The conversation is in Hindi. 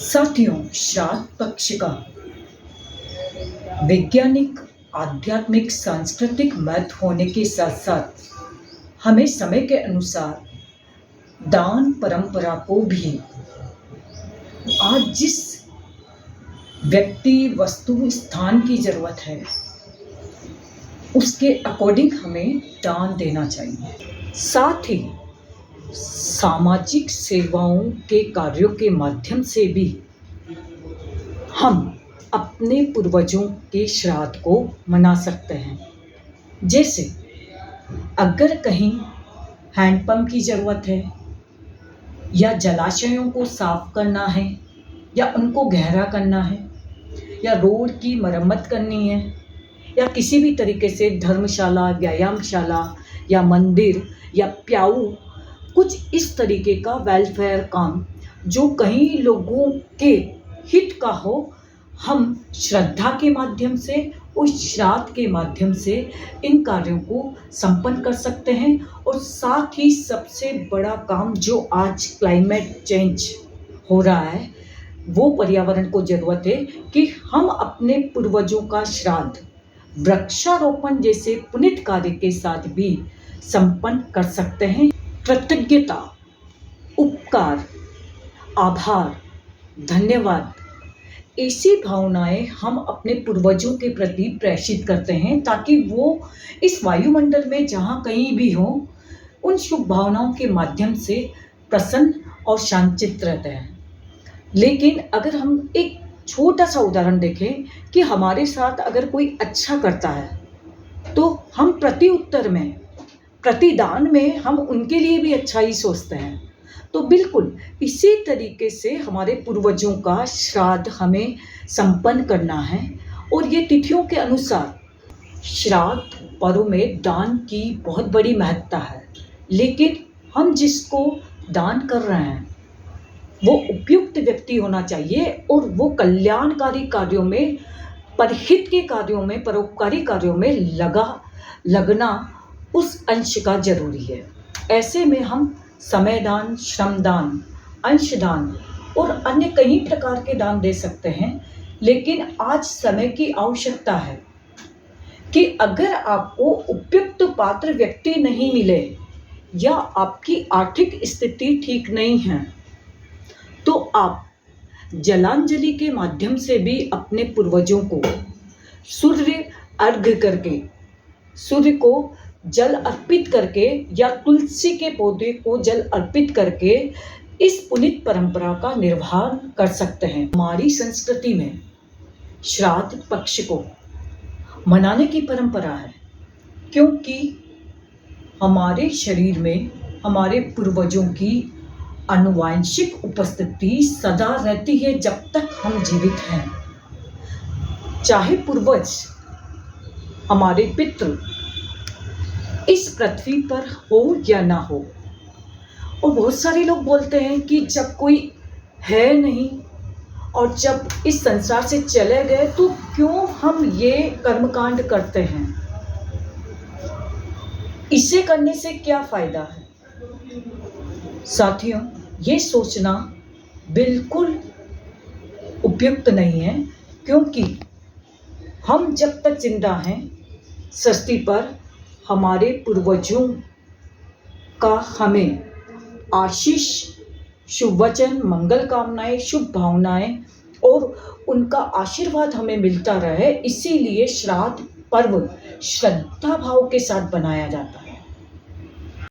साथियों, श्राद्ध पक्ष का वैज्ञानिक, आध्यात्मिक, सांस्कृतिक महत्व होने के साथ साथ हमें समय के अनुसार दान परंपरा को भी आज जिस व्यक्ति, वस्तु, स्थान की जरूरत है उसके अकॉर्डिंग हमें दान देना चाहिए। साथ ही सामाजिक सेवाओं के कार्यों के माध्यम से भी हम अपने पूर्वजों के श्राद्ध को मना सकते हैं। जैसे अगर कहीं हैंडपंप की ज़रूरत है या जलाशयों को साफ करना है या उनको गहरा करना है या रोड की मरम्मत करनी है या किसी भी तरीके से धर्मशाला, व्यायामशाला या मंदिर या प्याऊ, कुछ इस तरीके का वेलफेयर काम जो कई लोगों के हित का हो, हम श्रद्धा के माध्यम से, उस श्राद्ध के माध्यम से इन कार्यों को संपन्न कर सकते हैं। और साथ ही सबसे बड़ा काम जो आज क्लाइमेट चेंज हो रहा है, वो पर्यावरण को ज़रूरत है कि हम अपने पूर्वजों का श्राद्ध वृक्षारोपण जैसे पुनीत कार्य के साथ भी संपन्न कर सकते हैं। कृतज्ञता, उपकार, आभार, धन्यवाद, ऐसी भावनाएं हम अपने पूर्वजों के प्रति प्रेषित करते हैं ताकि वो इस वायुमंडल में जहाँ कहीं भी हो, उन शुभ भावनाओं के माध्यम से प्रसन्न और शांतचित्त रहते हैं। लेकिन अगर हम एक छोटा सा उदाहरण देखें कि हमारे साथ अगर कोई अच्छा करता है तो हम प्रति उत्तर में, प्रतिदान में हम उनके लिए भी अच्छा ही सोचते हैं। तो बिल्कुल इसी तरीके से हमारे पूर्वजों का श्राद्ध हमें संपन्न करना है। और ये तिथियों के अनुसार श्राद्ध पर्व में दान की बहुत बड़ी महत्ता है, लेकिन हम जिसको दान कर रहे हैं वो उपयुक्त व्यक्ति होना चाहिए और वो कल्याणकारी कार्यों में, परहित के कार्यों में, परोपकारी कार्यों में लगना उस अंश का जरूरी है। ऐसे में हम समय दान, श्रम दान, अंशदान और अन्य कई प्रकार के दान दे सकते हैं। लेकिन आज समय की आवश्यकता है कि अगर आपको उपयुक्त पात्र व्यक्ति नहीं मिले या आपकी आर्थिक स्थिति ठीक नहीं है तो आप जलांजलि के माध्यम से भी अपने पूर्वजों को सूर्य अर्घ्य करके, सूर्य को जल अर्पित करके या तुलसी के पौधे को जल अर्पित करके इस पुनीत परंपरा का निर्वहन कर सकते हैं। हमारी संस्कृति में श्राद्ध पक्ष को मनाने की परंपरा है क्योंकि हमारे शरीर में हमारे पूर्वजों की आनुवांशिक उपस्थिति सदा रहती है जब तक हम जीवित हैं। चाहे पूर्वज, हमारे पितृ इस पृथ्वी पर हो या ना हो। और बहुत सारे लोग बोलते हैं कि जब कोई है नहीं और जब इस संसार से चले गए तो क्यों हम ये कर्मकांड करते हैं, इसे करने से क्या फायदा है। साथियों, ये सोचना बिल्कुल उपयुक्त नहीं है क्योंकि हम जब तक जिंदा हैं सृष्टि पर, हमारे पूर्वजों का हमें आशीष, शुभ वचन, मंगल कामनाएं, शुभ भावनाएं और उनका आशीर्वाद हमें मिलता रहे, इसीलिए श्राद्ध पर्व श्रद्धा भाव के साथ बनाया जाता है।